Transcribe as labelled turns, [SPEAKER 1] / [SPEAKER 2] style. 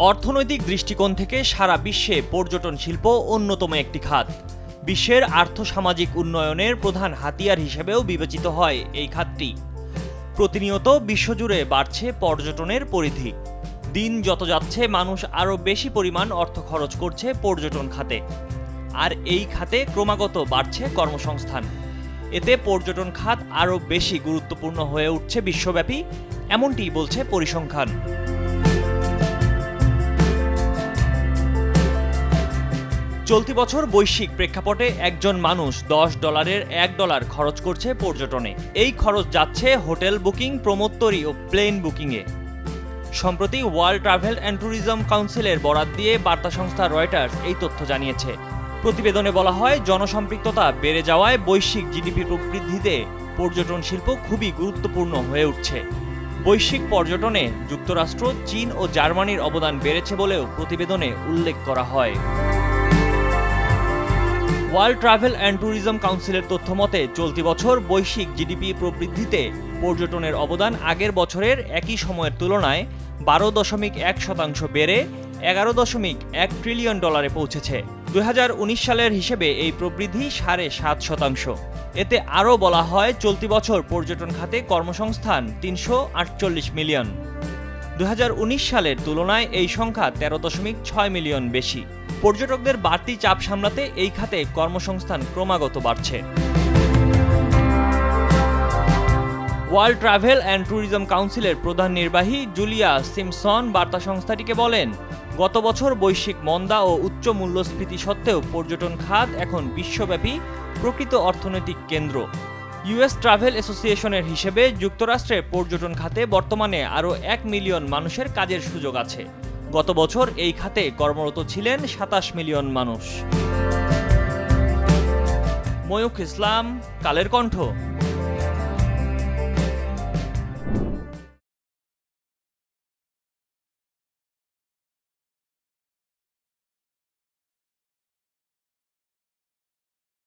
[SPEAKER 1] অর্থনৈতিক দৃষ্টিকোণ থেকে সারা বিশ্বে পর্যটন শিল্প অন্যতম একটি খাত। বিশ্বের আর্থসামাজিক উন্নয়নের প্রধান হাতিয়ার হিসেবেও বিবেচিত হয় এই খাতটি। প্রতিনিয়ত বিশ্বজুড়ে বাড়ছে পর্যটনের পরিধি। দিন যত যাচ্ছে মানুষ আরও বেশি পরিমাণ অর্থ খরচ করছে পর্যটন খাতে। আর এই খাতে ক্রমাগত বাড়ছে কর্মসংস্থান। এতে পর্যটন খাত আরও বেশি গুরুত্বপূর্ণ হয়ে উঠছে বিশ্বব্যাপী, এমনটি বলছে পরিসংখ্যান। চলতি বছর বৈশ্বিক প্রেক্ষাপটে একজন মানুষ $10 $1 খরচ করছে পর্যটনে। এই খরচ যাচ্ছে হোটেল বুকিং, প্রমোত্তরি ও প্লেন বুকিংয়ে। সম্প্রতি ওয়ার্ল্ড ট্রাভেল অ্যান্ড ট্যুরিজম কাউন্সিলের বরাত দিয়ে বার্তা সংস্থা রয়টার্স এই তথ্য জানিয়েছে। প্রতিবেদনে বলা হয়, জনসম্পৃক্ততা বেড়ে যাওয়ায় বৈশ্বিক জিডিপি প্রবৃদ্ধিতে পর্যটন শিল্প খুবই গুরুত্বপূর্ণ হয়ে উঠছে। বৈশ্বিক পর্যটনে যুক্তরাষ্ট্র, চীন ও জার্মানির অবদান বেড়েছে বলেও প্রতিবেদনে উল্লেখ করা হয়। ওয়ার্ল্ড ট্রাভেল অ্যান্ড ট্যুরিজম কাউন্সিলের তথ্য মতে চলতি বছর বৈশ্বিক জিডিপি প্রবৃদ্ধিতে পর্যটনের অবদান আগের বছরের একই সময়ের তুলনায় 12.1% বেড়ে $11.1 ট্রিলিয়ন পৌঁছেছে। 2019 সালের হিসেবে এই প্রবৃদ্ধি 7.5%। এতে আরও বলা হয়, চলতি বছর পর্যটন খাতে কর্মসংস্থান 348 মিলিয়ন। 2019 সালের তুলনায় এই সংখ্যা 13.6 মিলিয়ন বেশি। পর্যটকদের বাড়তি চাপ সামলাতে এই খাতে কর্মসংস্থান ক্রমাগত বাড়ছে। ওয়ার্ল্ড ট্রাভেল অ্যান্ড ট্যুরিজম কাউন্সিলের প্রধান নির্বাহী জুলিয়া সিমসন বার্তা সংস্থাটিকে বলেন, গত বছর বৈশ্বিক মন্দা ও উচ্চ মূল্যস্ফীতি সত্ত্বেও পর্যটন খাত এখন বিশ্বব্যাপী প্রকৃত অর্থনৈতিক কেন্দ্র। ইউএস ট্রাভেল অ্যাসোসিয়েশনের হিসেবে যুক্তরাষ্ট্রের পর্যটন খাতে বর্তমানে আরও 1 মিলিয়ন মানুষের কাজের সুযোগ আছে। গত বছর এই খাতে কর্মরত ছিলেন 27 মিলিয়ন মানুষ। ময়ূখ ইসলাম, কালের কণ্ঠ।